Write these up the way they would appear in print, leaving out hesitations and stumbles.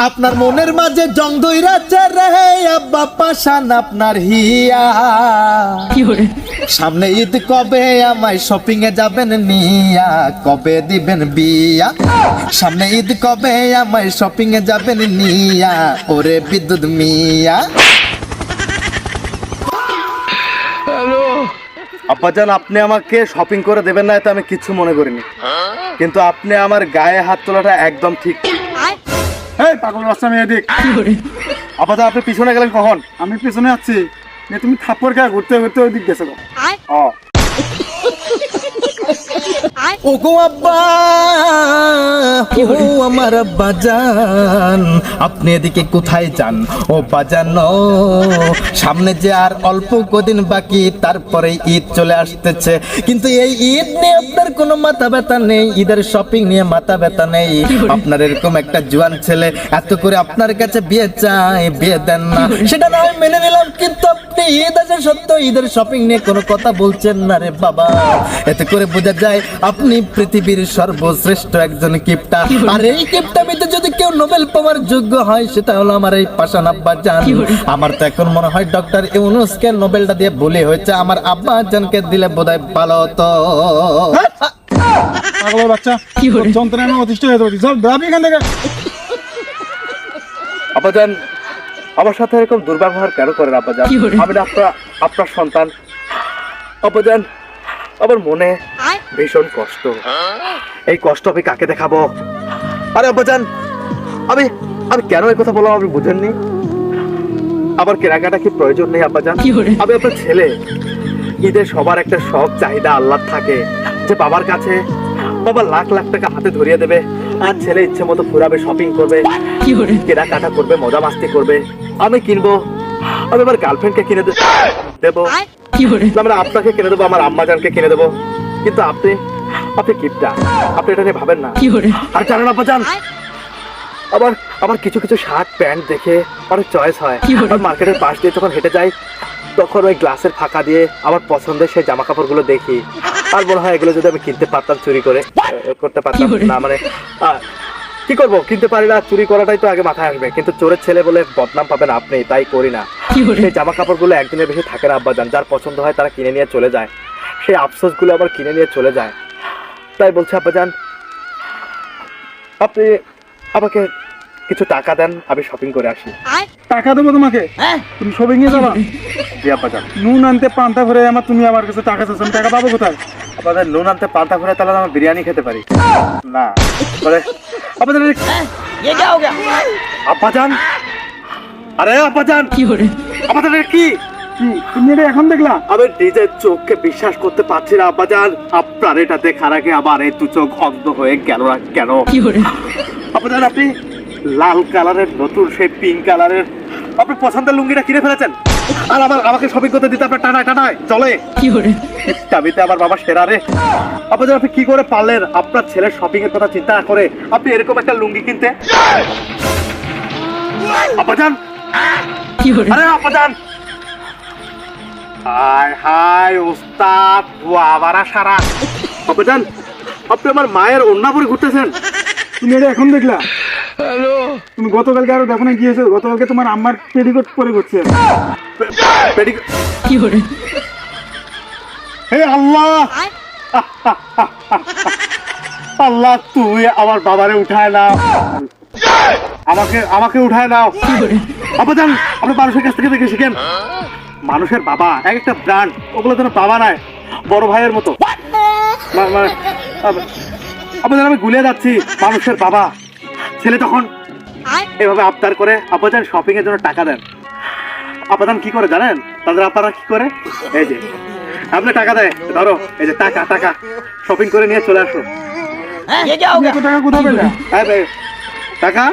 আপনার মনের মাঝে জং ধইরাছে রে আব্বা পাশান আপনার হিয়া। সামনে ঈদ কবে আমায় শপিং এ যাবেন নিয়া, কবে দিবেন বিয়া? সামনে ঈদ কবে আমায় শপিং এ যাবেন নিয়া, ওরে বিদ্যুৎ মিয়া। আব্বাজান, আপনি আমাকে শপিং করে দেবেন না, এতে আমি কিচ্ছু মনে করিনি, কিন্তু আপনি আমার গায়ে হাত তোলাটা একদম ঠিক। এই পাগল রাস্তা মেয়ে দিক। আব্বাজান, আপনি পিছনে গেলেন কখন? আমি পিছনে আছি, তুমি থাপ্পড় খেয়ে ঘুরতে ঘুরতে ওই দিক গেছো। ও ওগো আব্বা, ও আমার আব্বা জান, আপনি এদিকে কোথায় যান? ও বাজান, সামনে যে আর অল্প কদিন বাকি, তারপরে ঈদ চলে আসতেছে, কিন্তু এই ঈদ নিয়ে আপনার কোনো মাথা ব্যথা নেই, ঈদের শপিং নিয়ে মাথা ব্যথা নেই। আপনার এরকম একটা জোয়ান ছেলে এত করে আপনার কাছে বিয়ে চায়, বিয়ে দেন না, সেটা না হয় মেনে নিলাম, কিন্তু আপনি ঈদ আসে সত্য ঈদের শপিং নিয়ে কোনো কথা বলছেন না রে বাবা। এতে করে বোঝা যায় আপনি পৃথিবীর সর্বশ্রেষ্ঠ একজন কিপটা, আর এই কিপটামিতে যদি কেউ নোবেল পাওয়ার যোগ্য হয় সেটা হলো আমার এই পাশান আব্বা জান। আমার তো এখন মনে হয় ডক্টর ইউনূসকে নোবেলটা দিয়ে ভুলে হয়েছে, আমার আব্বা জানকে দিলে বোধহয় ভালো হতো। পাগলের বাচ্চা, যন্ত্রণা আমি অতিষ্ঠ হয়ে যাচ্ছি, চল যাবি এখান থেকে। আব্বাজান, আমার সাথে এরকম দুর্ব্যবহার কেন করেন আব্বাজান? আমি না আপনার সন্তান। আব্বাজান, আমার মনে ভীষণ কষ্ট, এই কষ্ট আমি কাকে দেখাবো? আরে আব্বাজান, আমি আমি কেন এই কথা বললাম আপনি বুঝেননি? আমার কেনাকাটা কি প্রয়োজন নেই আব্বাজান? আমি আপনার ছেলে, ঈদে সবার একটা শখ চাহিদা আল্লাহ থাকে, যে বাবার কাছে বাবা লাখ লাখ টাকা হাতে ধরিয়ে দেবে, আর ছেলে ইচ্ছে মতো ঘুরাবে, শপিং করবে, কেনাকাটা করবে, মজা মাস্তি করবে। আমি কিনবো, আমি আমার গার্লফ্রেন্ডকে কিনে দেবো, আমরা আপনাকে কিনে দেবো, আমার আম্মাজানকে কিনে দেবো, কিন্তু আপনি কিপটা, আপনি এটা নিয়ে ভাবেন না। আর জানেন আব্বাজান, আবার কিছু কিছু শার্ট প্যান্ট দেখে অনেক চয়েস হয়, আর মার্কেটের পাশ দিয়ে যখন হেঁটে যাই তখন ওই গ্লাসের ফাঁকা দিয়ে আমার পছন্দের সেই জামা কাপড়গুলো দেখি, আর মনে হয় এগুলো যদি আমি কিনতে পারতাম, চুরি করতে পারতাম না, মানে কি করবো, কিনতে পারি না, চুরি করাটাই তো আগে মাথায় আসবে, কিন্তু চোরের ছেলে বলে বদনাম পাবেন আপনি, তাই করি না। সেই জামা কাপড়গুলো একদিনের বেশি থাকে না আব্বাজান, যার পছন্দ হয় তারা কিনে নিয়ে চলে যায়, সেই আফসোসগুলো আবার কিনে নিয়ে চলে যায়। তাই বলছি আব্বাজান, আপনি আমাকে কিছু টাকা দেন, আমি শপিং করে আসি। টাকা দেবো তোমাকে? তুমি শপিং এ যাবা? জি আব্বাজান। নুন আনতে পান্তা করে আমার, তুমি আমার কাছে টাকা চাচ্ছ, আমি টাকা পাবো কোথায়? আপনাদের নুন আনতে পান্তা করে তাহলে আমার বিরিয়ানি খেতে পারি না? আব্বাজান, আব্বাজান, আরে আব্বাজান, আব্বাজান কি তুমি এটা এখন দেখলা? আমি নিজের চোখকে বিশ্বাস করতে পারছি না আব্বাজান, আপনার এটা দেখার আগে আবার এই দু চোখ অন্ধ হয়ে গেল না কেন? আব্বাজান, আপনি লাল কালারের নতুন সেই পিঙ্ক কালারের আপনার পছন্দের লুঙ্গিটা কিনে ফেলেছেন, আর আমাকে শপিং করতে দিতে আপনার টানায় চলে। চাবিতে আমার বাবা সেরা রে। আব্বাজান, আপনি কি করে পারলেন আপনার ছেলের শপিং এর কথা চিন্তা না করে আপনি এরকম একটা লুঙ্গি কিনতে? আব্বাজান, আরে আব্বাজান, হায় হায় ওস্তাদ, আবারা সারা। আব্বাজান, আপনি আমার মায়ের ওড়না পরে ঘুরতেছেন। তুমি এটা এখন দেখলা? তুমি গতকালকে আরো দেখো না কি হয়েছে? গতকালকে তোমার আম্মার পেটিকোট পরে ঘুরছে। হে আল্লাহ, আল্লাহ, তুই আমার বাবারে উঠায় নাও, আমাকে উঠায় নাও। আব্বাজান, আপনি মানুষের কাছ থেকে দেখে শিখেন, মানুষের বাবা এক একটা ব্র্যান্ড, ওগুলো যেন বাবা নয়, বড় ভাইয়ের মতো। আব্বাজান, আমি গুলিয়ে যাচ্ছি, মানুষের বাবা। ছেলে তখন এভাবে আবদার করে, আব্বাজান শপিং এর জন্য টাকা দেন। আব্বাজান কি করে জানেন? তাদের আপনারা কি করে, এই যে আপনি টাকা দেয়, ধরো এই যে টাকা শপিং করে নিয়ে চলে আসো। টাকা কোথাও পেলে? টাকা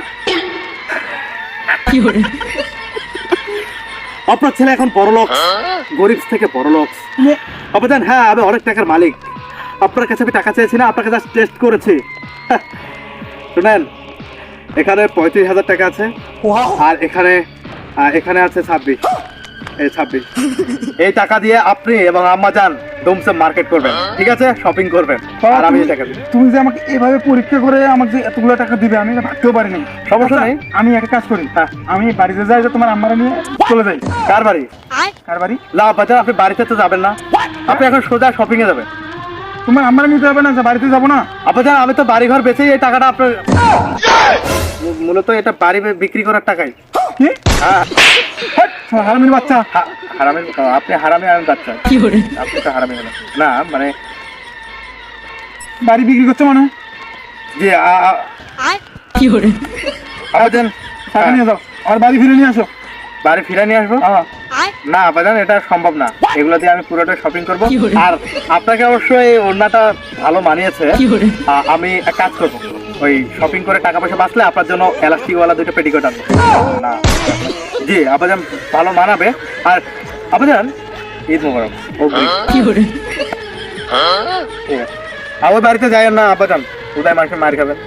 আপনার ছেলে এখন বড়লোক, গরিব থেকে বড়লোক। আব্বাজান, হ্যাঁ, আমি অনেক টাকার মালিক। আপনার কাছে আমি টাকা চেয়েছি না, আপনার কাছে টেস্ট করেছি। শুনেন, এখানে 35,000 টাকা আছে, আর এখানে আছে 26। এই 26 এই টাকা দিয়ে আপনি এবং আম্মা যান ডোমসে মার্কেট করবেন, ঠিক আছে? শপিং করবেন, আর আমি এই টাকা দিই। তুমি যে আমাকে এভাবে পরীক্ষা করে আমাকে যে এতগুলো টাকা দিবে আমি এটা ভাবতেও পারিনি। সমস্যা নেই। আমি একটা কাজ করি, হ্যাঁ। আমি বাড়িতে যাই, যে তোমার আম্মারা নিয়ে চলে যাই। কার বাড়ি? কার বাড়ি? না বাজান, আপনি বাড়িতে তো যাবেন না, আপনি এখন সোজা শপিং এ যাবেন। তোমার আম্মারা নিতে হবে না, যে বাড়িতে যাবো না? আব্বাজান আমি তো বাড়ি ঘর বেচেই এই টাকাটা আপনার, মূলত এটা বাড়ি বিক্রি করার টাকাই। কি? হ্যাঁ হ্যাট, হারামির বাচ্চা। হারামি, আপনি হারামি, আমি বাচ্চা, আপনি তো হারামি হলেন না, মানে বাড়ি বিক্রি করছো মানে? জি আব্বাজান টাকা নিয়ে যাও আর বাড়ি ফিরে নিয়ে আসো। বাড়ি ফিরে নিয়ে আসবো? হ্যাঁ। না আব্বাজান, এটা সম্ভব না, এগুলো দিয়ে আমি পুরোটা শপিং করবো। আর আপনাকে অবশ্যই ওড়নাটা ভালো মানিয়েছে। আমি এক কাজ করবো, ওই শপিং করে টাকা পয়সা বাঁচলে আপনার জন্য এলাস্টিকওয়ালা 2টা পেটিকোট আনবো। না জি আব্বাজান, ভালো মানাবে। আর আব্বাজান ঈদ মোবারক। ঠিক আছে, আর ওই বাড়িতে যাই না আব্বাজান, উদয় মাসে মার খাবেন।